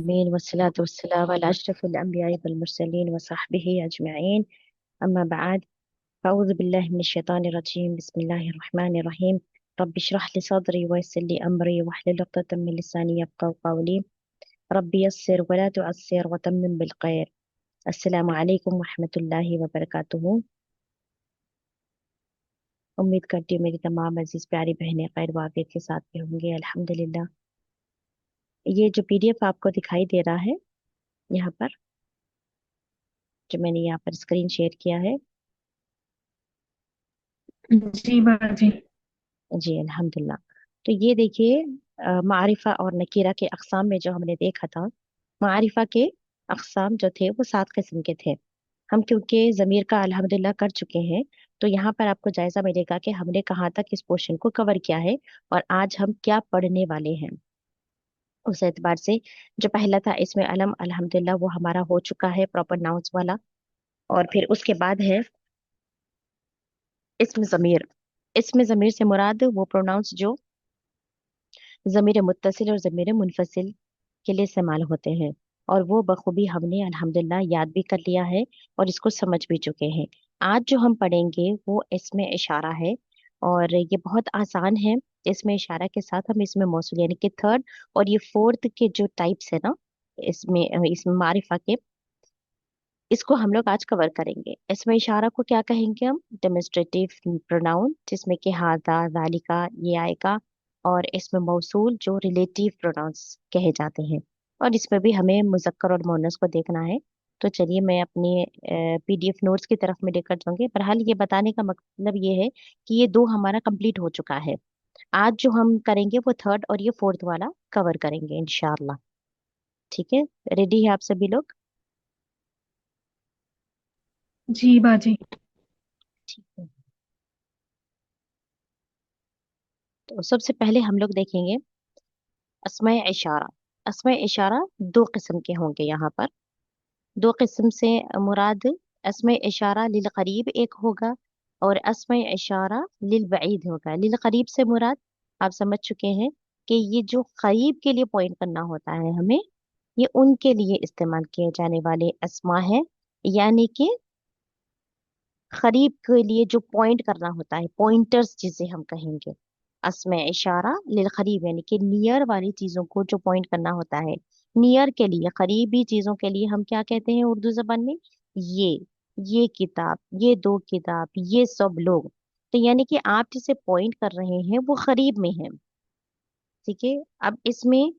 العالمين والصلاة والسلام على أشرف الأنبياء والمرسلين وصحبه أجمعين. أما بعد، فأعوذ بالله من الشيطان الرجيم. بسم الله الرحمن الرحيم. رب اشرح لي صدري ويسر لي أمري واحلل عقدة من لساني يفقهوا قولي. رب يسر ولا تعسر وتمم بالخير. السلام عليكم ورحمة الله وبركاته। उम्मीद करती हूँ मेरी तमाम अजीज प्यारी बहनें खैर वाफियत के साथ भी होंगे, अल्हम्दुलिल्लाह। ये जो पीडीएफ आपको दिखाई दे रहा है यहाँ पर, जो मैंने यहाँ पर स्क्रीन शेयर किया है। जी बाजी। जी अल्हम्दुलिल्लाह। तो ये देखिए, मारिफा और नकीरा के अक़साम में जो हमने देखा था, मारिफा के अक़साम जो थे वो 7 किस्म के थे। हम क्योंकि ज़मीर का अल्हम्दुलिल्लाह कर चुके हैं, तो यहाँ पर आपको जायजा मिलेगा कि हमने कहाँ तक इस पोर्शन को कवर किया है और आज हम क्या पढ़ने वाले हैं। उस एतबार से जो पहला था इसमें अलम, अल्हम्दुलिल्लाह वो हमारा हो चुका है, प्रॉपर नाउंस वाला। और फिर उसके बाद है इसमें ज़मीर। इसमें ज़मीर से मुराद वो प्रोनाउंस जो ज़मीर मुत्तसिल और ज़मीर मुनफसिल के लिए इस्तेमाल होते हैं, और वो बखूबी हमने अल्हम्दुलिल्लाह याद भी कर लिया है और इसको समझ भी चुके हैं। आज जो हम पढ़ेंगे वो इसमें इशारा है, और ये बहुत आसान है। इसमें इशारा के साथ हम इसमें मौसूल यानी कि थर्ड और ये फोर्थ के जो टाइप्स है ना, इसमें मारिफा के, इसको हम लोग आज कवर करेंगे। इसमें इशारा को क्या कहेंगे हम? डेमोन्स्ट्रेटिव प्रोनाउन, जिसमें कि हादा, जालिका ये आएगा। और इसमें मौसूल जो रिलेटिव प्रोनाउंस कहे जाते हैं, और इसमें भी हमें मुजक्कर और मोनस को देखना है। तो चलिए मैं अपनी पीडीएफ नोट्स की तरफ में लेकर जाऊंगी। बहरहाल ये बताने का मतलब ये है कि ये दो हमारा कंप्लीट हो चुका है। आज जो हम करेंगे वो थर्ड और ये फोर्थ वाला कवर करेंगे इंशाल्लाह। ठीक है, रेडी है आप सभी लोग? जी बाजी। ठीक है। तो सबसे पहले हम लोग देखेंगे अस्माए इशारा। अस्माए इशारा दो किस्म के होंगे यहाँ पर। दो किस्म से मुराद अस्माए इशारा लिल करीब एक होगा, और अस्माए इशारा लिल बईद होगा। लिल करीब से मुराद आप समझ चुके हैं कि ये जो करीब के लिए पॉइंट करना होता है हमें, ये उनके लिए इस्तेमाल किए जाने वाले अस्मा है। यानी कि करीब के लिए जो पॉइंट करना होता है, पॉइंटर्स जिसे हम कहेंगे। अस्मे इशारा लिल करीब यानी कि नियर वाली चीजों को जो पॉइंट करना होता है, नियर के लिए, करीबी चीजों के लिए हम क्या कहते हैं उर्दू जबान में? ये ये किताब, ये दो किताब, ये सब लोग। तो यानी कि आप जिसे पॉइंट कर रहे हैं वो करीब में है। ठीक है। अब इसमें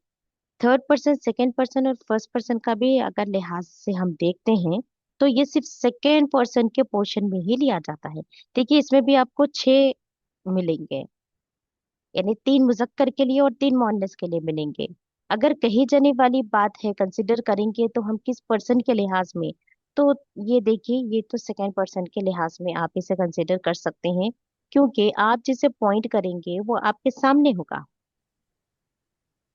थर्ड पर्सन, सेकंड पर्सन और फर्स्ट पर्सन का भी अगर लिहाज से हम देखते हैं, तो ये सिर्फ सेकंड पर्सन के पोर्शन में ही लिया जाता है। देखिए इसमें भी आपको 6 मिलेंगे, यानी 3 मुजक्कर के लिए और 3 मुअन्नस के लिए मिलेंगे। अगर कही जाने वाली बात है, कंसिडर करेंगे तो हम किस पर्सन के लिहाज में, तो ये देखिए ये तो सेकंड पर्सन के लिहाज में आप इसे कंसिडर कर सकते हैं, क्योंकि आप जिसे पॉइंट करेंगे वो आपके सामने होगा।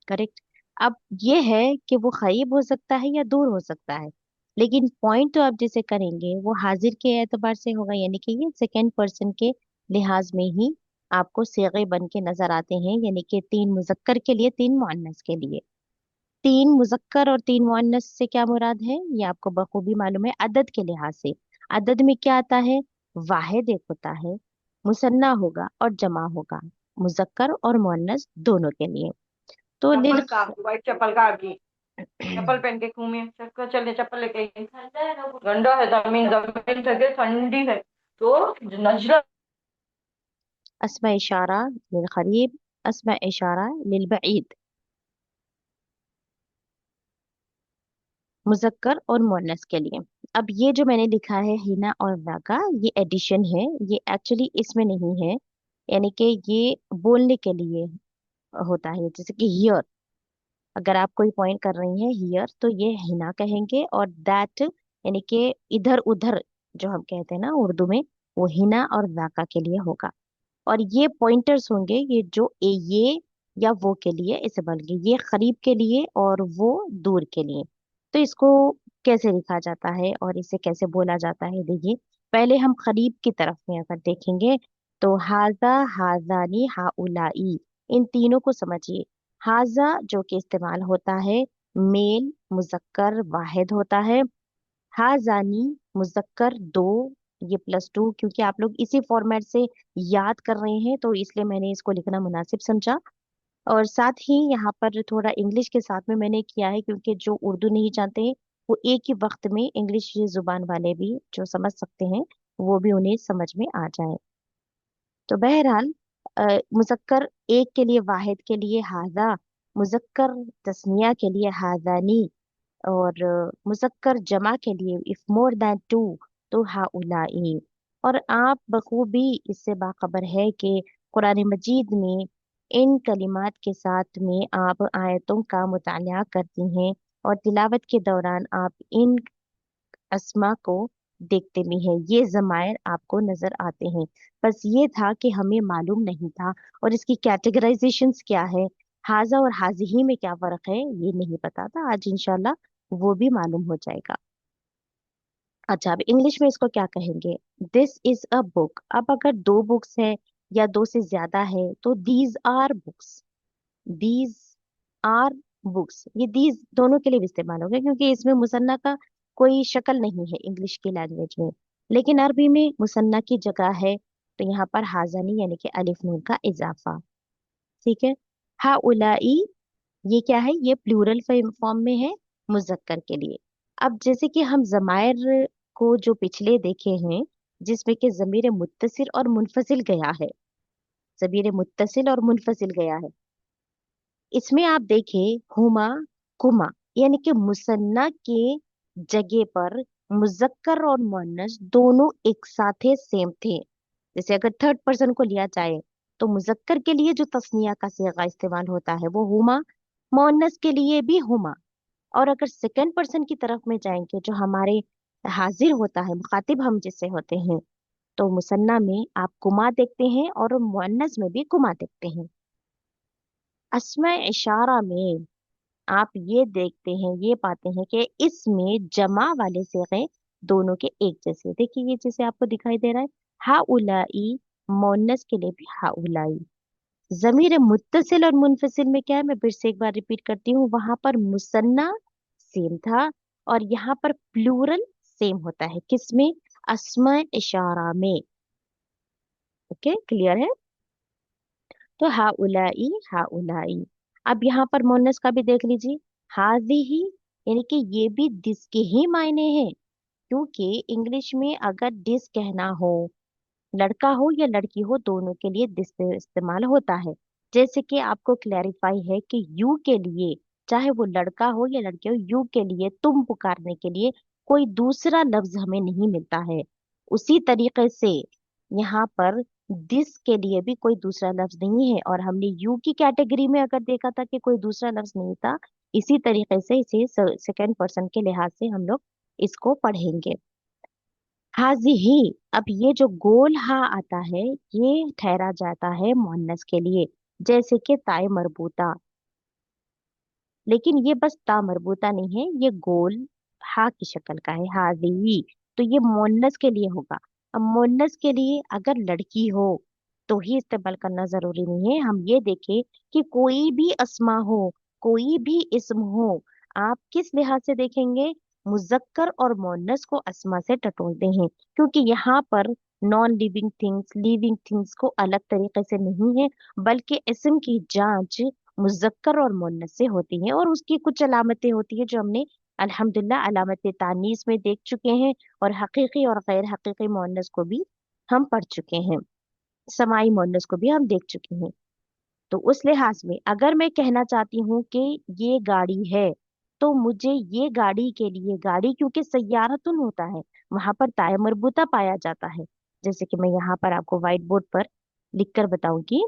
करेक्ट। अब ये है कि वो करीब हो सकता है या दूर हो सकता है, लेकिन पॉइंट तो आप जिसे करेंगे वो हाजिर के एतबार से होगा, यानी कि ये सेकंड पर्सन के लिहाज में ही आपको सीगे बन के नजर आते हैं। यानी कि 3 मुजक्कर के लिए, 3 मुअन्नस के लिए। 3 मुजक्कर और 3 मुअन्नस से क्या मुराद है ये आपको बखूबी मालूम है अदद के लिहाज से। अदद में क्या आता है? वाहिद एक होता है, मुसन्ना होगा और जमा होगा, मुजक्कर और मुअन्नस दोनों के लिए। तो लिल चप्पल कहाँ की? व्हाइट चप्पल कहाँ की? चप्पल पहन के घूमे, चक्कर चले, चप्पल लेके आई। ठंडा है, जमीन जमीन जगह ठंडी है तो नजर। अस्मा इशारा लिल करीब, अस्मा इशारा लिल बईद, मुजक्कर और मुअन्नस के लिए। अब ये जो मैंने लिखा है हिना और वाका, ये एडिशन है, ये एक्चुअली इसमें नहीं है। यानी कि ये बोलने के लिए होता है, जैसे कि हियर, अगर आप कोई पॉइंट कर रही हैं हियर, तो ये हिना कहेंगे, और दैट यानी कि इधर उधर जो हम कहते हैं ना उर्दू में, वो हिना और वाका के लिए होगा। और ये पॉइंटर्स होंगे ये जो ये या वो के लिए इसे बल्कि ये करीब के लिए और वो दूर के लिए। तो इसको कैसे लिखा जाता है और इसे कैसे बोला जाता है, देखिए पहले हम करीब की तरफ में अगर देखेंगे, तो हाजा, हाजानी, हाउलाई, इन तीनों को समझिए। हाजा जो कि इस्तेमाल होता है मेल मुजक्कर वाहिद होता है। हाजानी मुजक्कर दो, ये +2, क्योंकि आप लोग इसी फॉर्मेट से याद कर रहे हैं तो इसलिए मैंने इसको लिखना मुनासिब समझा। और साथ ही यहाँ पर थोड़ा इंग्लिश के साथ में मैंने किया है, क्योंकि जो उर्दू नहीं जानते हैं वो एक ही वक्त में इंग्लिश जुबान वाले भी जो समझ सकते हैं वो भी उन्हें समझ में आ जाए। तो बहरहाल मुजक्कर एक के लिए वाहिद के लिए हाजा, मुजक्कर तस्निया के लिए हाजानी, और मुजक्कर जमा के लिए इफ मोर देन टू तो हाउलाई। और आप बखूबी इससे बाखबर है कि कुरान मजीद में इन कलिमात के साथ में आप आयतों का मुताला करती हैं और तिलावत के दौरान आप इन अस्मा को देखते भी हैं, ये जमायर आपको नजर आते हैं। बस ये था कि हमें मालूम नहीं था, और इसकी कैटेगराइजेशंस क्या है, हाजा और हाजिही में क्या फर्क है ये नहीं पता था। आज इंशाल्लाह वो भी मालूम हो जाएगा। अच्छा, अब इंग्लिश में इसको क्या कहेंगे? This is a book. अब अगर दो बुक्स है या दो से ज्यादा है तो these are books. These are books, ये दीज दोनों के लिए भी इस्तेमाल होगा, क्योंकि इसमें मुसन्ना का कोई शक्ल नहीं है इंग्लिश की लैंग्वेज में। लेकिन अरबी में मुसन्ना की जगह है, तो यहाँ पर हाजानी यानी कि अलिफ नून का इजाफा। ठीक है। हा उलाई, ये क्या है? ये प्लूरल फॉर्म में है मुजक्कर के लिए। अब जैसे कि हम जमायर को जो पिछले देखे हैं, जिसमें कि जमीर मुत्तसिल और मुनफसिल गया है, जमीर मुत्तसिल और मुनफसिल गया है, इसमें आप देखें हुमा कुमा, यानी कि मुसन्ना के जगह पर मुजक्कर और मुअन्नस दोनों एक साथ सेम थे। जैसे अगर थर्ड पर्सन को लिया जाए तो मुजक्कर के लिए जो तस्निया का सीगा इस्तेमाल होता है वो हुमा, मुअन्नस के लिए भी हुमा। और अगर सेकंड पर्सन की तरफ में जाएंगे, जो हमारे हाजिर होता है, मुखातिब हम जिससे होते हैं, तो मुसन्ना में आप कुमा देखते हैं और मुअन्नस में भी कुमा देखते हैं। अस्मा इशारा में आप ये देखते हैं, ये पाते हैं कि इसमें जमा वाले सिगे दोनों के एक जैसे। देखिए ये जैसे आपको दिखाई दे रहा है, हा उलाई, मोनस के लिए भी हा उलाई। जमीर मुत्तसिल और मुनफसिल में क्या है, मैं फिर से एक बार रिपीट करती हूँ, वहां पर मुसन्ना सेम था और यहाँ पर प्लूरल सेम होता है। किसमें? अस्मा इशारा में। ओके, क्लियर है? तो हा उलाई, हा उलाई। अब यहाँ पर मोनस का भी देख लीजिए, हाजी ही, यानी कि ये भी दिस के ही मायने हैं। क्योंकि इंग्लिश में अगर दिस कहना हो, लड़का हो या लड़की हो, दोनों के लिए दिस इस्तेमाल होता है। जैसे कि आपको क्लैरिफाई है कि यू के लिए, चाहे वो लड़का हो या लड़की हो, यू के लिए तुम पुकारने के लिए कोई दूसरा लफ्ज हमें नहीं मिलता है। उसी तरीके से यहाँ पर दिस के लिए भी कोई दूसरा लफ्ज नहीं है, और हमने यू की कैटेगरी में अगर देखा था कि कोई दूसरा लफ्ज नहीं था, इसी तरीके से इसे सेकंड पर्सन के लिहाज से हम लोग इसको पढ़ेंगे। हाजिही, अब ये जो गोल हा आता है ये ठहरा जाता है मुअन्नस के लिए, जैसे कि ताए मरबूता। लेकिन ये बस ता मरबूता नहीं है, ये गोल हा की शक्ल का है, हाजिही। तो ये मुअन्नस के लिए होगा। अब मुअन्नस के लिए अगर लड़की हो तो ही इस्तेमाल करना जरूरी नहीं है। हम ये देखें कि कोई भी अस्मा हो, कोई भी इस्म हो, आप किस लिहाज से देखेंगे? मुजक्कर और मुअन्नस को अस्मा से टटोलते हैं, क्योंकि यहाँ पर non living things living things को अलग तरीके से नहीं है, बल्कि इस्म की जांच मुजक्कर और मुअन्नस से होती है, और उसकी कुछ अलामतें होती है जो हमने अल्हम्दुलिल्लाह अलामत तानीस में देख चुके हैं, और हकीकी और गैर हकीकी मुअन्नस को भी हम पढ़ चुके हैं, समाई मुअन्नस को भी हम देख चुके हैं। तो उस लिहाज में अगर मैं कहना चाहती हूँ कि ये गाड़ी है, तो मुझे ये गाड़ी के लिए, गाड़ी क्योंकि सय्यारतुन होता है, वहां पर ताया मरबूता पाया जाता है। जैसे कि मैं यहाँ पर आपको व्हाइट बोर्ड पर लिख कर बताऊंगी।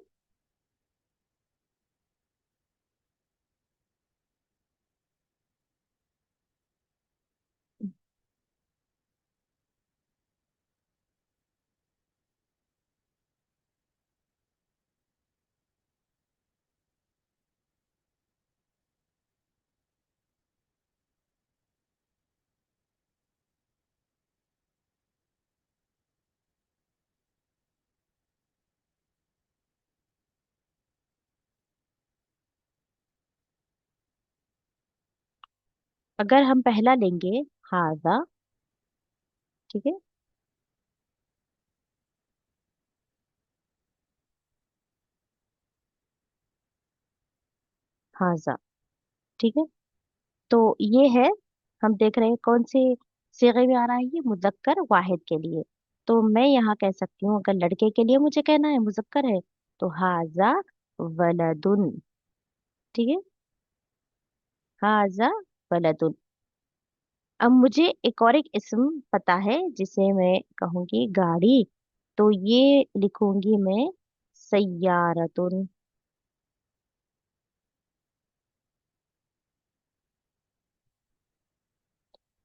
अगर हम पहला लेंगे हाजा, ठीक है, हाजा, ठीक है, तो ये है, हम देख रहे हैं कौन से सीगे में आ रहा है, ये मुजक्कर वाहिद के लिए। तो मैं यहाँ कह सकती हूँ, अगर लड़के के लिए मुझे कहना है मुजक्कर है, तो हाजा वलदुन, ठीक है, हाजा वलदुन। अब मुझे एक और एक इस्म पता है जिसे मैं कहूंगी गाड़ी, तो ये लिखूंगी मैं सय्यारतुन।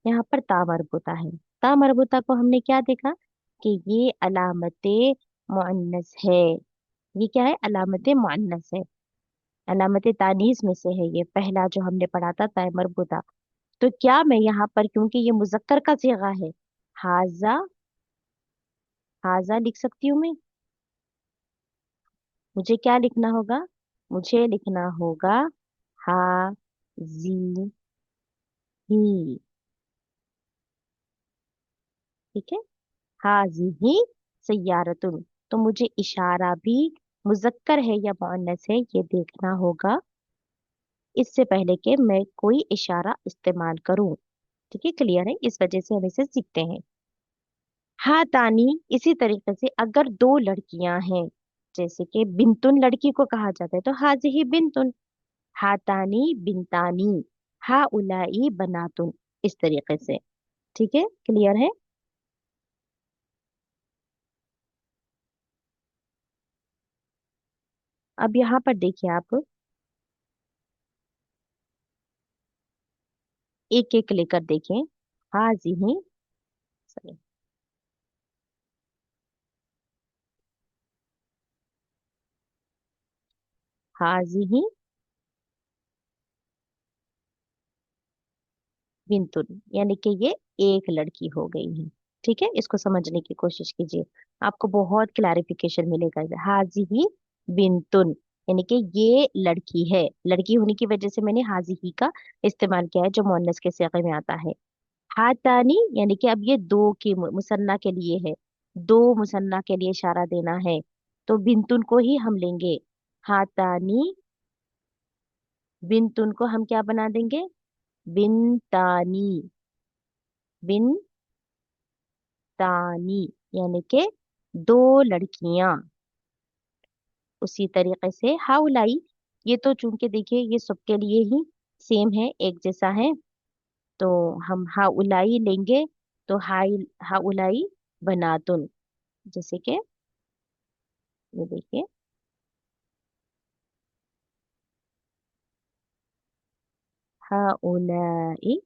यहाँ पर ता मरबूता है। ता मरबूता को हमने क्या देखा कि ये अलामते मुअन्नस है। ये क्या है? अलामते मुअन्नस है, अलामते तानीस में से है, ये पहला जो हमने पढ़ा था ता मरबूता। तो क्या मैं यहाँ पर, क्योंकि ये मुजक्कर का सीगा है, हाजा, हाजा लिख सकती हूँ मैं? मुझे क्या लिखना होगा? मुझे लिखना होगा हा जी ही, ठीक है, हाजिही सय्यारतुन। तो मुझे इशारा भी मुजक्कर है या मुअन्नस है ये देखना होगा, इससे पहले कि मैं कोई इशारा इस्तेमाल करूं। ठीक है, क्लियर है? इस वजह से हम इसे सीखते हैं। हाँ तानी, इसी तरीके से अगर दो लड़कियां हैं, जैसे कि बिंतुन लड़की को कहा जाता है, तो हाजिही बिंतुन, हातानी बिनतानी, हा उलाई बनातुन, इस तरीके से। ठीक है, क्लियर है? अब यहाँ पर देखिए आप, एक एक लेकर देखें। हाजिही, सॉरी, हाजिही बिंतुन, यानी कि ये एक लड़की हो गई है। ठीक है, इसको समझने की कोशिश कीजिए, आपको बहुत क्लैरिफिकेशन मिलेगा। हाजिही बिंतुन, यानी कि ये लड़की है, लड़की होने की वजह से मैंने हाजिही का इस्तेमाल किया है जो मुअन्नस के सीगे में आता है। हाथानी, यानी कि अब ये दो की मुसन्ना के लिए है, दो मुसन्ना के लिए इशारा देना है, तो बिंतुन को ही हम लेंगे। हाथानी बिंतुन को हम क्या बना देंगे? बिनतानी, बिनतानी, यानी कि दो लड़कियां। उसी तरीके से हाउलाई, ये तो चूंकि देखिए ये सबके लिए ही सेम है, एक जैसा है, तो हम हाउलाई लेंगे, तो हाई, हाउलाई बनातुन, जैसे कि ये देखिए, हाउलाई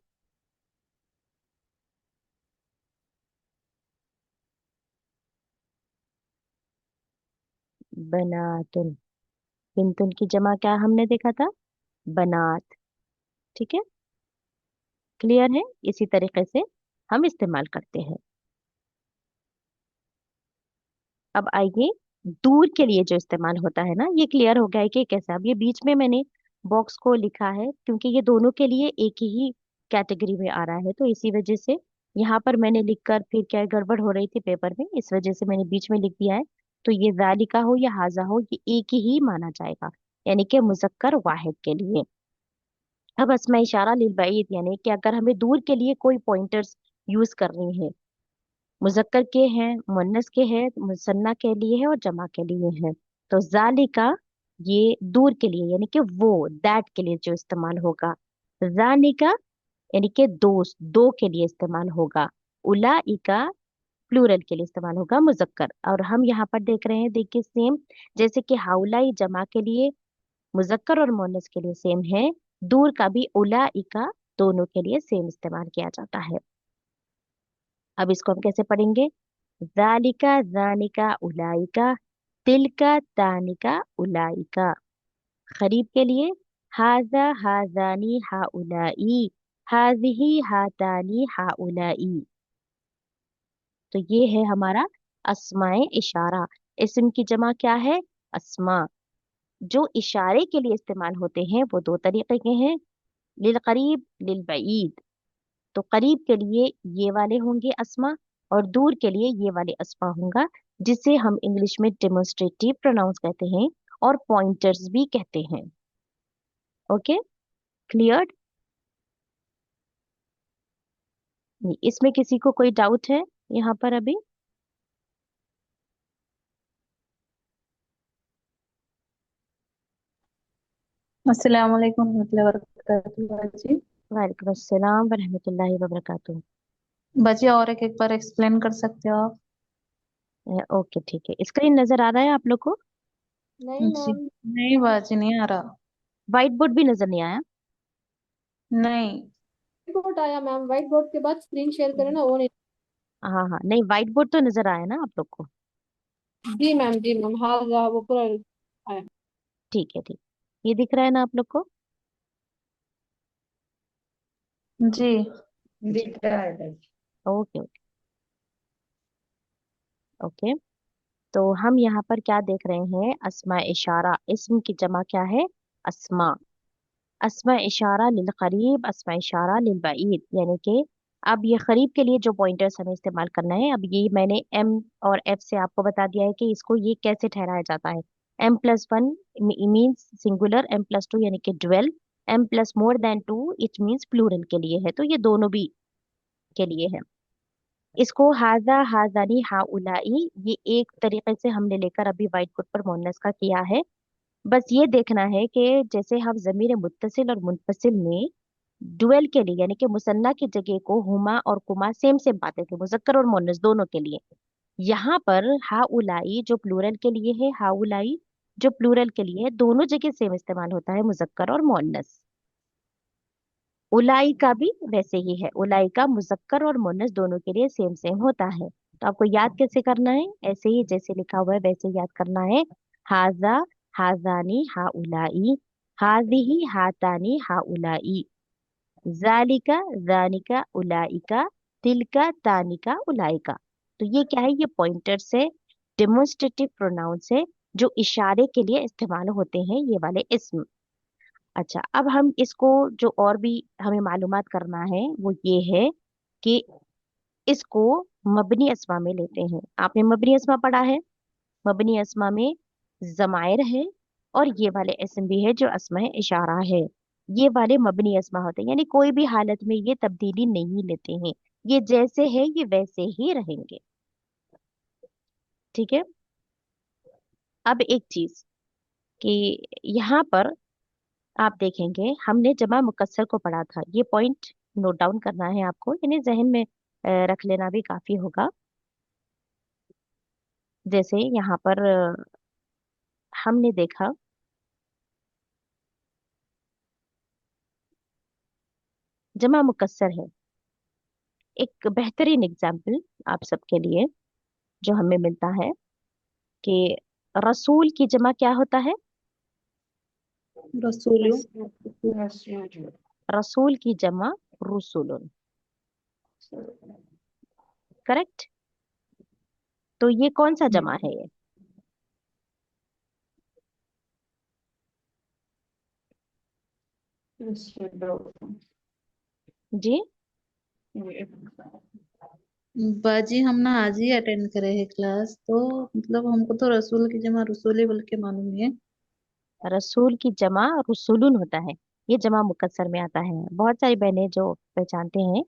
बनातुन। बिंतुन की जमा क्या हमने देखा था? बनात। ठीक है, क्लियर है? इसी तरीके से हम इस्तेमाल करते हैं। अब आइए, दूर के लिए जो इस्तेमाल होता है ना, ये क्लियर हो गया है कि कैसे। अब ये बीच में मैंने बॉक्स को लिखा है क्योंकि ये दोनों के लिए एक ही कैटेगरी में आ रहा है, तो इसी वजह से यहाँ पर मैंने लिखकर फिर क्या गड़बड़ हो रही थी पेपर में, इस वजह से मैंने बीच में लिख दिया है। तो ये जालिका हो या हाजा हो, ये एक ही माना जाएगा, यानी कि मुजक्कर वाहिद के लिए। अब अस्मा इशारा लिल बईद, यानी कि अगर हमें दूर के लिए कोई पॉइंटर्स यूज करनी है, मुजक्कर के हैं, मुन्नस के हैं, मुसन्ना के लिए है और जमा के लिए है, तो जालिका ये दूर के लिए, यानी कि वो, दैट के लिए जो इस्तेमाल होगा। जानिका यानी कि दोस्त, दो के लिए इस्तेमाल होगा। उलाइका प्लूरल के लिए इस्तेमाल होगा, मुजक्कर। और हम यहाँ पर देख रहे हैं, देखिए सेम, जैसे कि हाउलाई जमा के लिए, मुजक्कर और मुन्नस के लिए सेम है, दूर का भी उलाइका दोनों के लिए सेम इस्तेमाल किया जाता है। अब इसको हम कैसे पढ़ेंगे? जालिका जानिका उलाइका, तिलका तानिका उलाइका। खरीब के लिए हाजा हाजानी हाउलाई, हाजिही हातानी हाउलाई। तो ये है हमारा अस्माए इशारा। इस्म की जमा क्या है? अस्मा। जो इशारे के लिए इस्तेमाल होते हैं वो दो तरीके के हैं, लिल करीब लिल बईद, तो करीब के लिए ये वाले होंगे अस्मा, और दूर के लिए ये वाले अस्मा होंगे, जिसे हम इंग्लिश में डेमोन्स्ट्रेटिव प्रोनाउंस कहते हैं और पॉइंटर्स भी कहते हैं। Okay, clear? इसमें किसी को कोई डाउट है यहाँ पर अभी? अस्सलाम वालेकुम warahmatullahi wabarakatuh बाजी। वालेकुम अस्सलाम वरहमतुल्लाहि वबरकातुहू। बाजी और एक बार एक्सप्लेन कर सकते हो आप? ओके ठीक है, स्क्रीन नजर आ रहा है आप लोग को? नहीं जी मैम। नहीं बाजी, नहीं आ रहा। व्हाइट बोर्ड भी नजर नहीं आया? नहीं। बोर्ड आया मैम, व्हाइट बोर्ड के बाद स्क्रीन शेयर करें ना, वो नहीं। हाँ हाँ, नहीं व्हाइट बोर्ड तो नजर आया ना आप लोग को? जी मैम, जी मैम, हाँ हाँ, वो पूरा आया। ठीक है ठीक, ये दिख रहा है ना आप लोग को? जी दिख रहा है। Okay okay okay. तो हम यहाँ पर क्या देख रहे हैं? अस्मा इशारा, इस्म की जमा क्या है? अस्मा। अस्मा इशारा लिल करीब, अस्मा इशारा लिल बईद, यानी कि अब ये करीब के लिए जो पॉइंटर्स हमें इस्तेमाल करना है, अब ये मैंने एम और एफ से आपको बता दिया है कि इसको ये कैसे ठहराया जाता है। M+1 मीन्स सिंगुलर, M+2 यानी कि dual, M+more than 2 it means plural के लिए है, तो ये दोनों भी के लिए है। इसको हाजा हाजानी हाउलाई, ये एक तरीके से हमने लेकर अभी व्हाइट बोर्ड पर मोनस का किया है। बस ये देखना है कि जैसे हम जमीर मुत्तसिल और मुनफसिल में डुअल के लिए, यानी कि मुसन्ना की जगह को हुमा और कुमा सेम सेम पाते थे, मुजक्कर और मोनस दोनों के लिए। यहाँ पर हाउलाई जो प्लूरल के लिए है, हाउलाई जो प्लूरल के लिए है, दोनों जगह सेम इस्तेमाल होता है, मुजक्कर और मोनस। उलाई का भी वैसे ही है, उलाई का मुजक्कर और मुन्नस दोनों के लिए सेम सेम होता है। तो आपको याद कैसे करना है? ऐसे ही जैसे लिखा हुआ है वैसे याद करना है। हाजा हाजानी हा उलाई, हाजिही हातानी हा उलाई, जालिका जानिका उलाइका, तिलका तानिका उलाइका। तो ये क्या है? ये पॉइंटर्स है, डेमोन्स्ट्रेटिव प्रोनाउंस है, जो इशारे के लिए इस्तेमाल होते हैं, ये वाले इस्म। अच्छा, अब हम इसको जो और भी हमें मालूमात करना है वो ये है कि इसको मबनी अस्मा में लेते हैं। आपने मबनी अस्मा पढ़ा है? मबनी अस्मा में जमायर है और ये वाले इसम भी है जो अस्मा इशारा है। ये वाले मबनी अस्मा होते हैं, यानी कोई भी हालत में ये तब्दीली नहीं लेते हैं, ये जैसे है ये वैसे ही रहेंगे। ठीक है। अब एक चीज कि यहाँ पर आप देखेंगे हमने जमा मुकस्सर को पढ़ा था, ये पॉइंट नोट डाउन करना है आपको, यानी जहन में रख लेना भी काफी होगा। जैसे यहाँ पर हमने देखा जमा मुकस्सर है, एक बेहतरीन एग्जाम्पल आप सबके लिए जो हमें मिलता है कि रसूल की जमा क्या होता है? रसूलू। रसूल की जमा रुसुलुन, करेक्ट? तो ये कौन सा जमा है ये? जी, बाजी हम ना आज ही अटेंड करे हैं क्लास, तो मतलब हमको तो रसूल की जमा रसूली बोल के मालूम है। रसूल की जमा रुसुलुन होता है, ये जमा मुकस्सर में आता है, बहुत सारी बहनें जो पहचानते हैं।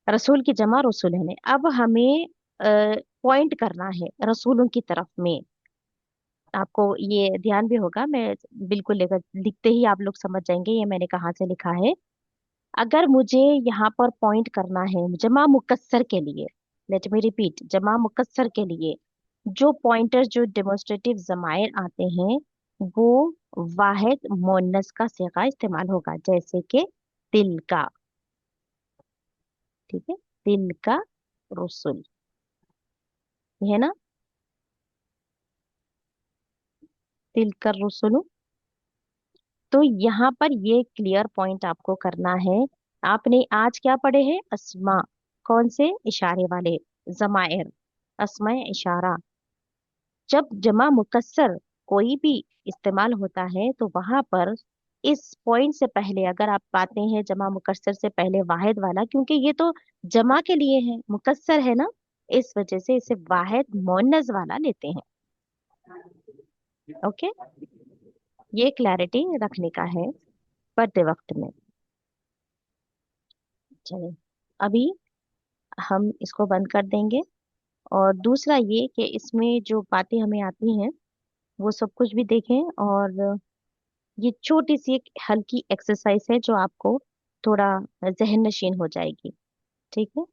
रसूल की जमा रसूल है। अब हमें पॉइंट करना है रसूलों की तरफ में। आपको ये ध्यान भी होगा, मैं बिल्कुल लेकर लिखते ही आप लोग समझ जाएंगे ये मैंने कहाँ से लिखा है। अगर मुझे यहाँ पर पॉइंट करना है जमा मुकस्सर के लिए, लेट मी रिपीट, जमा मुकस्सर के लिए जो पॉइंटर जो डेमोन्स्ट्रेटिव जमायर आते हैं वो वाहिद मोनस का सिगा इस्तेमाल होगा, जैसे कि तिल का। ठीक है, तिल का रसुल, ये है ना, तिल का रसुल। तो यहाँ पर ये क्लियर पॉइंट आपको करना है। आपने आज क्या पढ़े हैं? अस्मा, कौन से? इशारे वाले जमायर, अस्मा इशारा। जब जमा मुकस्सर कोई भी इस्तेमाल होता है तो वहां पर इस पॉइंट से पहले अगर आप पाते हैं जमा मुकस्सर से पहले वाहिद वाला, क्योंकि ये तो जमा के लिए है, मुकस्सर है ना, इस वजह से इसे वाहिद मुअन्नस वाला लेते हैं। ओके, ये क्लैरिटी रखने का है पढ़ते वक्त में। चलिए अभी हम इसको बंद कर देंगे। और दूसरा ये कि इसमें जो बातें हमें आती हैं वो सब कुछ भी देखें। और ये छोटी सी एक हल्की एक्सरसाइज है जो आपको थोड़ा जहन नशीन हो जाएगी। ठीक है,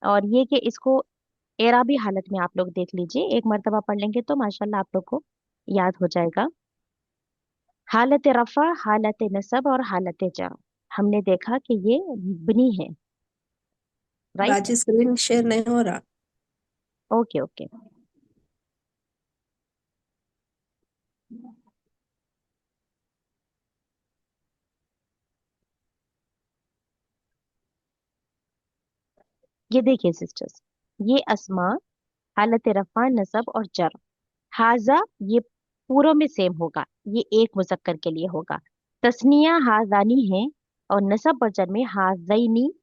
और ये कि इसको एराबी हालत में आप लोग देख लीजिए, एक मर्तबा पढ़ लेंगे तो माशाल्लाह आप लोग को याद हो जाएगा। हालत रफा, हालत नसब और हालत जर, हमने देखा कि ये बनी है, राइट। बाजी स्क्रीन शेयर नहीं हो रहा। ओके ओके, ये देखिए सिस्टर्स, ये अस्मा, हालत रफा, नसब और जर। हाजा ये पूरों में सेम होगा, ये एक मुजक्कर के लिए होगा। तस्निया हाजानी है, और नसब और जर में हाजैनी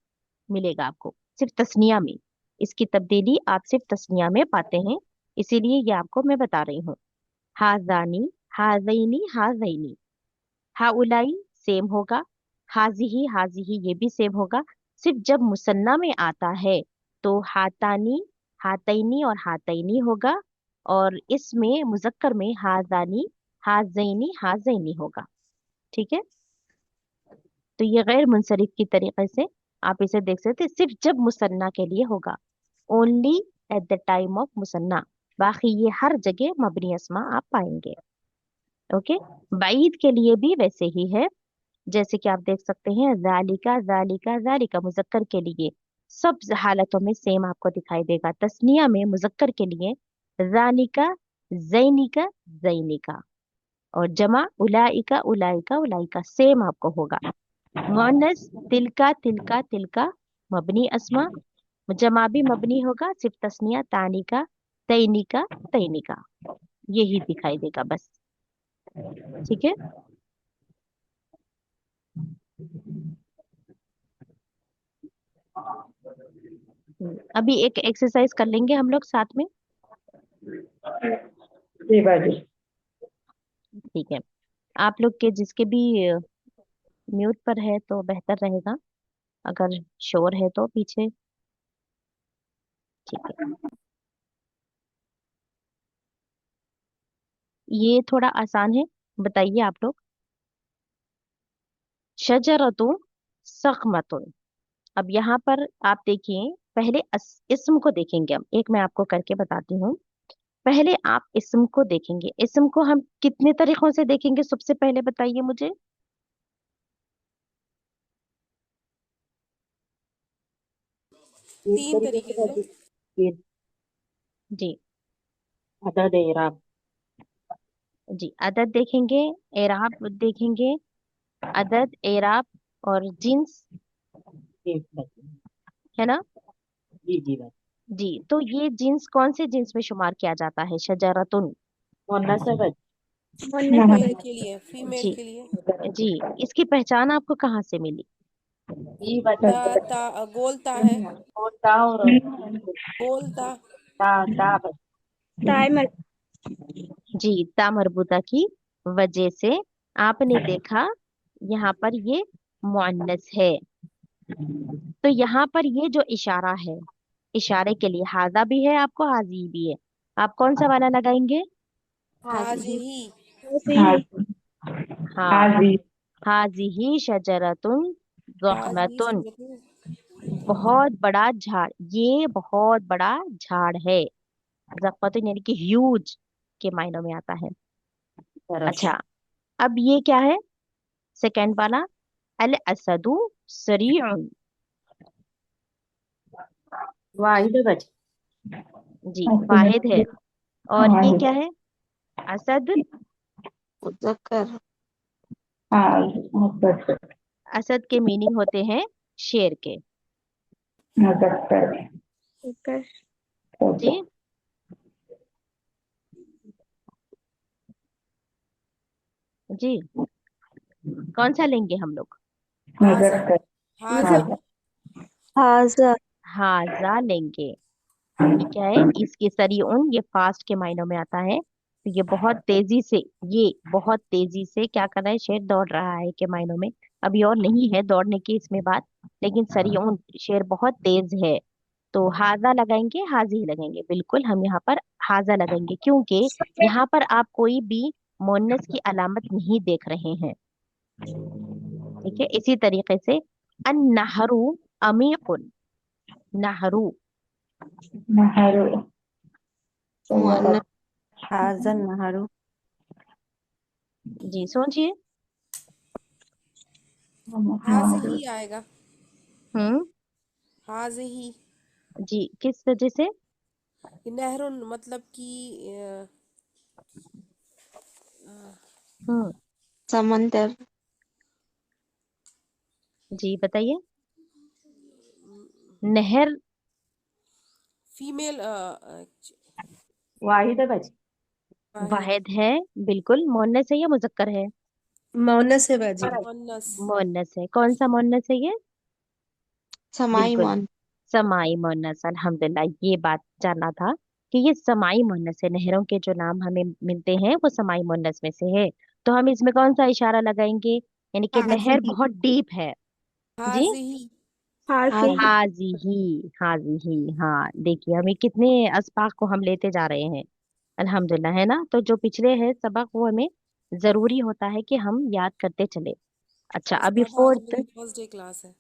मिलेगा आपको, सिर्फ तस्निया में। इसकी तब्दीली आप सिर्फ तस्निया में पाते हैं, इसीलिए ये आपको मैं बता रही हूँ। हाजानी, हाजैनी, हाजैनी। हाउलाई सेम होगा, हाजिही, हाजिही ये भी सेम होगा। सिर्फ जब मुसन्ना में आता है तो हातानी, हातैनी और हातैनी होगा। और इसमें मुजक्कर में हाजानी, हाजैनी, हाजैनी होगा। ठीक है, तो ये गैर मुनसरिफ की तरीके से आप इसे देख सकते हैं, सिर्फ जब मुसन्ना के लिए होगा, only at the time of मुसन्ना। बाकी ये हर जगह मबनी अस्मा आप पाएंगे। ओके, बाईद के लिए भी वैसे ही है, जैसे कि आप देख सकते हैं जालिका, जालिका, जालिका मुजक्कर के लिए सब हालतों में सेम आपको दिखाई देगा। तस्निया में मुजक्कर के लिए जानिका, जैनिका, जैनिका। और जमा उलाइका, उलाइका, उलाइका सेम आपको होगा। मुअन्नस तिलका, तिलका, तिलका मबनी अस्मा, जमा भी मबनी होगा, सिर्फ तस्निया तानिका, तैनिका, तैनिका यही दिखाई देगा बस। ठीक है, अभी एक एक्सरसाइज कर लेंगे हम लोग साथ में। जी बाजी। ठीक है, आप लोग के जिसके भी म्यूट पर है तो बेहतर रहेगा, अगर शोर है तो पीछे। ठीक है, ये थोड़ा आसान है, बताइए आप लोग। शजरतुन, सखमतुन। अब यहाँ पर आप देखिए, पहले इस्म को देखेंगे हम, एक मैं आपको करके बताती हूँ। पहले आप इस्म को देखेंगे, इस्म को हम कितने तरीकों से देखेंगे सबसे पहले बताइए मुझे। एक 3 तरीके से तरीके से। फिर जी अदद एराब। जी, अदद देखेंगे, एराब देखेंगे, अदद, एराब और जिन्स, जी बाजी। है ना। जी जी बाजी। जी, तो ये जिन्स कौन से जिन्स में शुमार किया जाता है, शजरतुन। मुअन्नस है बाजी। फीमेल के लिए, फीमेल जी के लिए। जी, इसकी पहचान आपको कहाँ से मिली। जी बाजी। गोलता है, और ता और गोलता। ता ता बाजी। जी, ता मरबूता की वजह से आपने देखा यहाँ पर ये मुअन्नस है। तो यहाँ पर ये जो इशारा है, इशारे के लिए हाजा भी है आपको, हाजी भी है। आप कौन सा वाला लगाएंगे। हाजिही, हाँ हाँ, हाँ जी। हाजिही शजरतुन हाजिही ज़ख्मतुन, शजरतुन। बहुत बड़ा झाड़, ये बहुत बड़ा झाड़ है। ज़ख्मतुन यानी कि ह्यूज के मायनों में आता है। अच्छा, अब ये क्या है, सेकंड वाला, अल असदु सरीउन। वाहिद है बाजी। जी, वाहिद है। और ये क्या है, असद, मुज़क्कर। हाँ मुज़क्कर। असद के मीनिंग होते हैं शेर के। मुज़क्कर। जी, जी, कौन सा लेंगे हम लोग? हाजा हाजा हाजा हाजा लेंगे। ये क्या है? इसकी सरीउन, ये फास्ट के मायनों में आता है। तो ये बहुत तेजी से, ये बहुत तेजी से क्या कर रहा है? शेर दौड़ रहा है के मायनों में। अभी और नहीं है दौड़ने की इसमें बात, लेकिन सरीउन शेर बहुत तेज है। तो हाजा लगाएंगे, हाजी लगेंगे, बिल्कुल हम यहाँ पर हाजा लगाएंगे, क्योंकि यहाँ पर आप कोई भी मोनस की अलामत नहीं देख रहे हैं। ठीक है, इसी तरीके से अन नहरू अमीकुन, नहरू, मुअन्नस हाजन नहरू जी सोचिए। हाज ही आएगा। हम्म। हाज ही। जी, किस वजह से? नहरुन मतलब कि हम्म। समंदर जी बताइए। नहर फीमेल वाहिद है बाजी। वाहिद है, बिल्कुल। मोन्नस है या मुजक्कर है? मोनस है बाजी। मुअन्नस। मोन्नस है। कौन सा मोन्नस है ये? समाई बिल्कुल मान समाई मोन्नस, अल्हम्दुलिल्लाह, ये बात जानना था कि ये समाई मोन्नस है। नहरों के जो नाम हमें मिलते हैं वो समाई मोन्नस में से है। तो हम इसमें कौन सा इशारा लगाएंगे? यानी कि हाज नहर ही। बहुत डीप है। जी, हाज ही। हाजी हाजी ही, हाँ देखिए हम ये कितने अस्पाक को हम लेते जा रहे हैं, अल्हम्दुलिल्लाह, है ना? तो जो पिछले है सबक वो हमें जरूरी होता है कि हम याद करते चले। अच्छा, इस अभी बार तो आज फोर्थ। मेरी फर्स्ट डे क्लास है।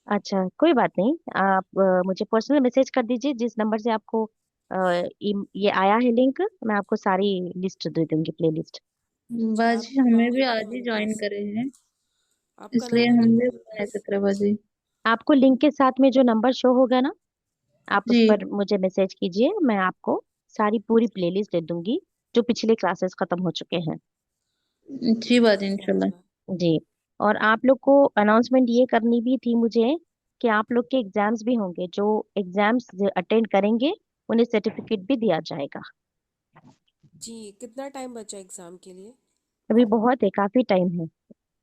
अच्छा, कोई बात नहीं, आप मुझे पर्सनल मैसेज कर दीजिए जिस नंबर से आपको ये आया है लिंक। मैं आपको सारी लिस्ट दे दूंगी, प्ले लिस्ट। अच्छा बाजी आपका हमें नाम भी लिखा आज है ही मेरे ज्वाइन पास। करे हैं, आपका इसलिए नाम लिखा हम है भी मेरे बना पास। सकते बाजी। आपको लिंक के साथ में जो नंबर शो होगा ना, आप उस जी पर मुझे मैसेज कीजिए, मैं आपको सारी पूरी प्लेलिस्ट दे दूंगी जो पिछले क्लासेस खत्म हो चुके हैं। जी बाजी ठीक है इंशाल्लाह। अच्छा। जी। और आप लोग को अनाउंसमेंट ये करनी भी थी मुझे कि आप लोग के एग्जाम्स भी होंगे। जो एग्जाम्स अटेंड करेंगे उन्हें सर्टिफिकेट भी दिया जाएगा। जी कितना टाइम बचा एग्जाम के लिए? अभी बहुत है, काफी टाइम है,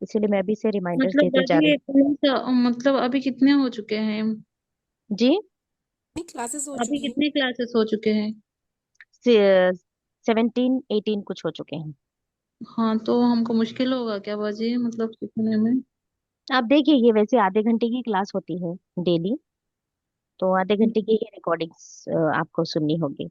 इसीलिए मैं अभी से रिमाइंडर्स मतलब देते जा बाजी रही ये कौन सा, मतलब अभी कितने हो चुके हैं? हूँ। जी, नहीं क्लासेस हो अभी चुकी है। कितने क्लासेस हो चुके हैं? 17 18 कुछ हो चुके हैं। हाँ तो हमको मुश्किल होगा क्या बाजी, मतलब सीखने में? आप देखिए, ये वैसे आधे घंटे की क्लास होती है डेली, तो आधे घंटे की ही रिकॉर्डिंग्स आपको सुननी होगी।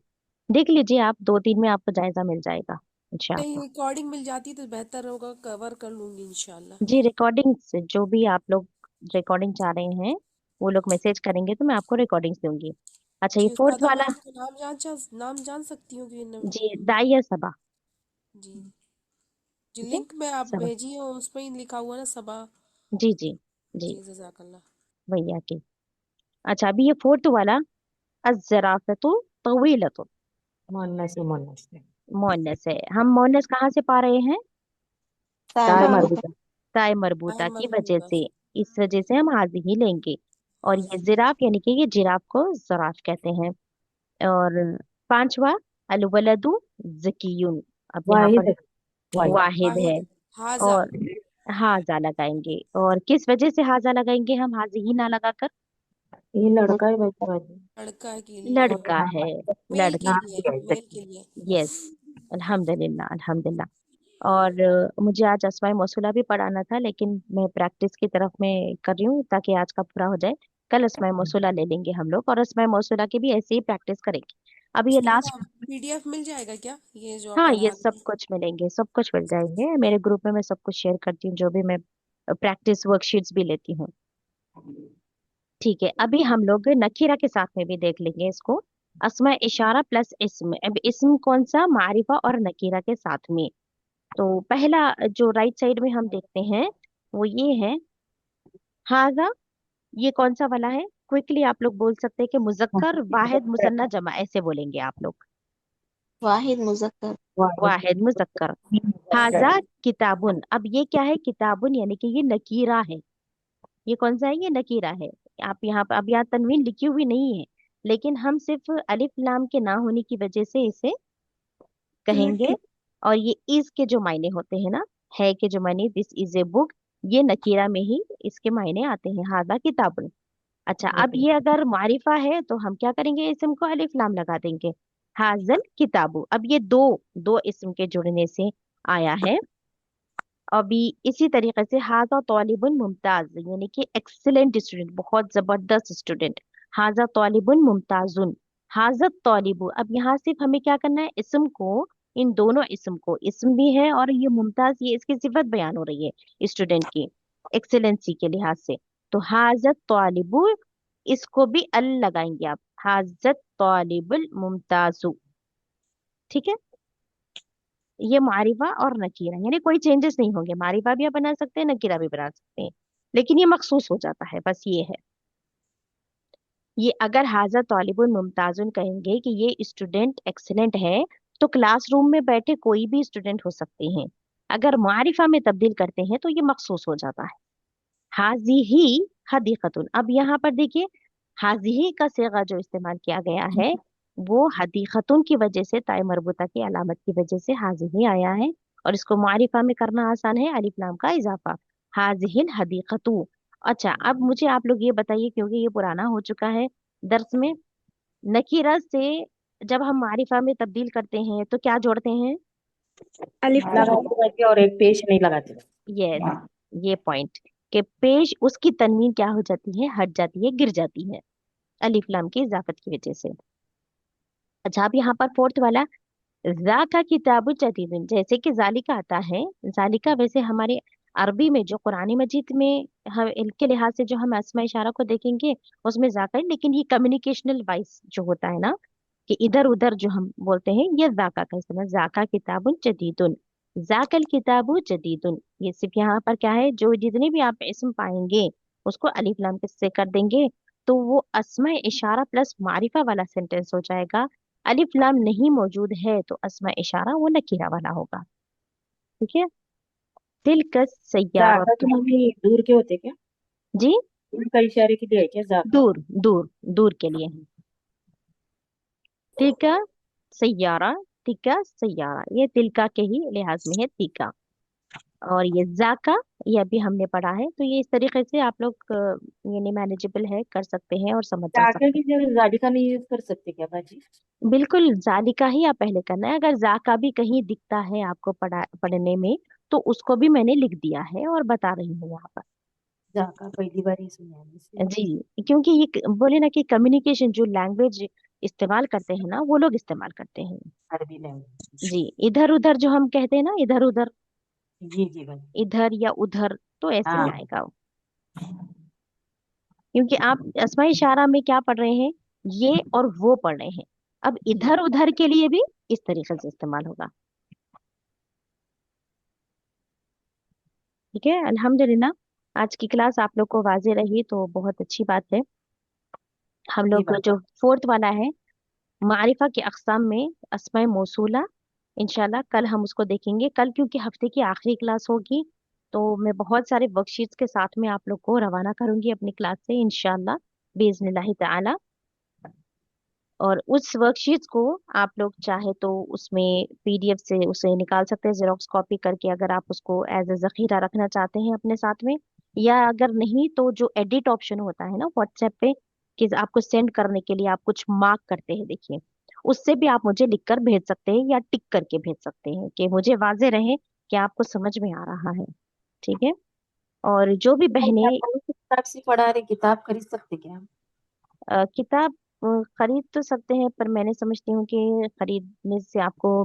देख लीजिए आप, 2 3 में आपको जायजा मिल जाएगा नहीं इंशाल्लाह। रिकॉर्डिंग मिल जाती तो बेहतर होगा, कवर कर लूंगी इंशाल्लाह। जी, रिकॉर्डिंग्स जो भी आप लोग रिकॉर्डिंग चाह रहे हैं वो लोग मैसेज करेंगे तो मैं आपको रिकॉर्डिंग्स दूंगी। अच्छा, ये जी फोर्थ उस्तादा मैं वाला। आपका नाम जान सकती हूँ कि न? जी, दाइया सबा। जी जी ठीक है, लिंक में आप सबा। भेजिए और उसमें ही लिखा हुआ ना सबा। जी जी जी, जी जजाकल्ला। भैया की। अच्छा, अभी ये फोर्थ वाला, अज़्ज़राफ़तु तवीलतुन, मोहन्नस ही मोहन्नस है। मोनस है। हम मोनस कहाँ से पा रहे हैं? ताय ताय मरबूता मरबूता। ताय आय मरबूता की वजह मरबूता से। से। इस वजह से हम हाजी ही लेंगे। और ये हाजी। जिराफ, यानी कि ये जिराफ को जराफ कहते हैं। और पांचवा, अलवलदु जकीयुन। अब यहाँ वाहिद पर है। वाहिद। वाहिद है। वाहिद। हाजा। और हाजा लगाएंगे। और किस वजह से हाजा लगाएंगे हम हाजी ही ना लगाकर? ये लड़का है बाजी। लड़का के लिए। लड़का है, मेल के लड़का। नाम लिए दिया है मेल जकी। के लिए। यस, अल्हम्दुलिल्लाह अल्हम्दुलिल्लाह। और मुझे आज अस्माए मौसूला भी पढ़ाना था, लेकिन मैं प्रैक्टिस की तरफ में कर रही हूँ ताकि आज का पूरा हो जाए। कल अस्माए मौसूला ले लेंगे हम लोग, और अस्माए मौसूला की भी ऐसे ही प्रैक्टिस करेंगे। अब ये उस्तादा लास्ट। पीडीएफ मिल जाएगा क्या ये जो आप हाँ, ये पढ़ा सब रही कुछ मिलेंगे, सब कुछ मिल जाएंगे मेरे ग्रुप में। मैं सब कुछ शेयर करती हूँ, जो भी मैं प्रैक्टिस वर्कशीट्स भी लेती हूँ। ठीक है, अभी हम लोग नकीरा के साथ में भी देख लेंगे इसको। अस्मा इशारा प्लस इस्म। अब इस्म कौन सा? मारिफा और नकीरा के साथ में। तो पहला जो राइट साइड में हम देखते हैं वो ये है, हाजा। ये कौन सा वाला है? क्विकली आप लोग बोल सकते हैं कि मुजक्कर, वाहिद, मुसन्ना, जमा, ऐसे बोलेंगे आप लोग। वाहिद मुजक्कर वाहिद। वाहिद मुजक्कर। हाजा मुजक्कर। किताबुन। अब ये क्या है? किताबुन, यानी कि ये नकीरा है। ये कौन सा है? ये नकीरा है। आप यहाँ पर, अब यहाँ तनवीन लिखी हुई नहीं है, लेकिन हम सिर्फ अलिफ लाम के ना होने की वजह से इसे कहेंगे। और ये इस के जो मायने होते हैं ना, है के जो माने दिस इज ए बुक, ये नकीरा में ही इसके मायने आते हैं, हादा किताबुन। अच्छा, अब ये अगर मारिफा है तो हम क्या करेंगे, इसम को अलिफ लाम लगा देंगे, हाजल किताबु। अब ये दो दो इसम के जुड़ने से आया है। अभी इसी तरीके से हाजा तालिबुन मुमताज, यानी कि एक्सीलेंट स्टूडेंट, बहुत जबरदस्त स्टूडेंट। हाजा तालिबुन मुमताजुन, हाजा तालिबु। अब यहाँ सिर्फ हमें क्या करना है, इसम को, इन दोनों इसम को, इसम भी है और ये मुमताज, ये इसकी सिफत बयान हो रही है स्टूडेंट की एक्सेलेंसी के लिहाज से। तो हाजत तालिबु, इसको भी अल लगाएंगे आप, हाजत तालिबुल मुमताजु। ठीक है, ये मारिफा और नकीरा, यानी कोई चेंजेस नहीं होंगे, मारिफा भी आप बना सकते हैं, नकीरा भी बना सकते हैं, लेकिन ये मखसूस हो जाता है, बस ये है। ये अगर हाजा तालिबुल मुमताजुन कहेंगे कि ये स्टूडेंट एक्सीलेंट है, तो क्लासरूम में बैठे कोई भी स्टूडेंट हो सकते हैं। अगर मारिफा में तब्दील करते हैं तो ये मखसूस हो जाता है। हाजिही हदीकतुन, अब यहाँ पर देखिए हाजिही का सेगा जो इस्तेमाल किया गया है वो हदीकतुन की वजह से, ताई मरबूता की अलामत की वजह से हाजिही आया है, और इसको मारिफा में करना आसान है, अलिफ लाम का इजाफा, हाजिहिल हदीकतु। अच्छा, अब मुझे आप लोग ये बताइए, क्योंकि ये पुराना हो चुका है दर्स में, नकीरा से जब हम मारिफा में तब्दील करते हैं तो क्या जोड़ते हैं? अलिफ लगाते रहते और एक पेश नहीं लगाते। यस, ये पॉइंट, के पेश उसकी तनवीन क्या हो जाती है, हट जाती है, गिर जाती है, अलिफ लाम की इजाफत की वजह से। अच्छा, अब यहाँ पर फोर्थ वाला, जा का किताबु जदीदुन, जैसे कि जालिका आता है, जालिका वैसे हमारे अरबी में जो कुरानी मजीद में हम इनके लिहाज से जो हम अस्मा इशारा को देखेंगे उसमें जाका है, लेकिन ये कम्युनिकेशनल वाइज जो होता है ना, कि इधर उधर जो हम बोलते हैं, ये जाका का इस्तेमाल, जाका किताबुन जदीदुन, जाकल किताबु जदीदुन। ये सिर्फ यहाँ पर क्या है, जो जितने भी आप इसम पाएंगे उसको अलिफ लाम के से कर देंगे, तो वो अस्मा इशारा प्लस मारिफा वाला सेंटेंस हो जाएगा। अलिफ लाम नहीं मौजूद है तो अस्मा इशारा वो नकीरा वाला होगा। ठीक है, तिल जाका सैयारत, के मम्मी दूर के होते क्या? जी, दूर का इशारे के लिए है क्या जाका? दूर दूर दूर के लिए है। तिलका सैयारा, तिलका सैयारा, ये तिलका के ही लिहाज में है तिलका। और ये जाका, ये अभी हमने पढ़ा है, तो ये इस तरीके से आप लोग यानी मैनेजेबल है, कर सकते हैं और समझ जा जाका सकते की जगह जालिका नहीं यूज कर सकते क्या बाजी? हैं। बिल्कुल जालिका ही आप पहले करना है, अगर जाका भी कहीं दिखता है आपको पढ़ने में तो उसको भी मैंने लिख दिया है और बता रही हूँ यहाँ पर। जाका पहली बार ही सुना है इसलिए। जी, क्योंकि ये बोले ना कि कम्युनिकेशन जो लैंग्वेज इस्तेमाल करते हैं ना वो लोग इस्तेमाल करते हैं। अरबी लैंग्वेज। जी, इधर उधर जो हम कहते हैं ना, इधर उधर, जी जी भाई। इधर या उधर, तो ऐसे ही हाँ। आएगा वो। क्योंकि आप अस्मा इशारा में क्या पढ़ रहे हैं, ये और वो पढ़ रहे हैं, अब इधर उधर के लिए भी इस तरीके से इस्तेमाल होगा। ठीक है, अल्हम्दुलिल्लाह आज की क्लास आप लोग को वाजे रही तो बहुत अच्छी बात है। हम जी लोग बात। जो फोर्थ वाला है मारिफा के अक़साम में अस्माए मौसूला, इंशाल्लाह कल हम उसको देखेंगे। कल क्योंकि हफ्ते की आखिरी क्लास होगी तो मैं बहुत सारे वर्कशीट्स के साथ में आप लोग को रवाना करूंगी अपनी क्लास से इंशाल्लाह बिइज़्निल्लाहि ताला। और उस वर्कशीट्स को आप लोग चाहे तो उसमें पीडीएफ से उसे निकाल सकते हैं, जेरोक्स कॉपी करके, अगर आप उसको एज ए जखीरा रखना चाहते हैं अपने साथ में। या अगर नहीं तो जो एडिट ऑप्शन होता है ना व्हाट्सएप पे, कि आपको सेंड करने के लिए आप कुछ मार्क करते हैं, देखिए उससे भी आप मुझे लिखकर भेज सकते हैं या टिक करके भेज सकते हैं, कि मुझे वाजे रहे कि आपको समझ में आ रहा है। ठीक है, और जो भी बहनें किताब से पढ़ा रहे, किताब खरीद सकते क्या हम? किताब खरीद तो सकते हैं, पर मैंने समझती हूँ कि खरीदने से आपको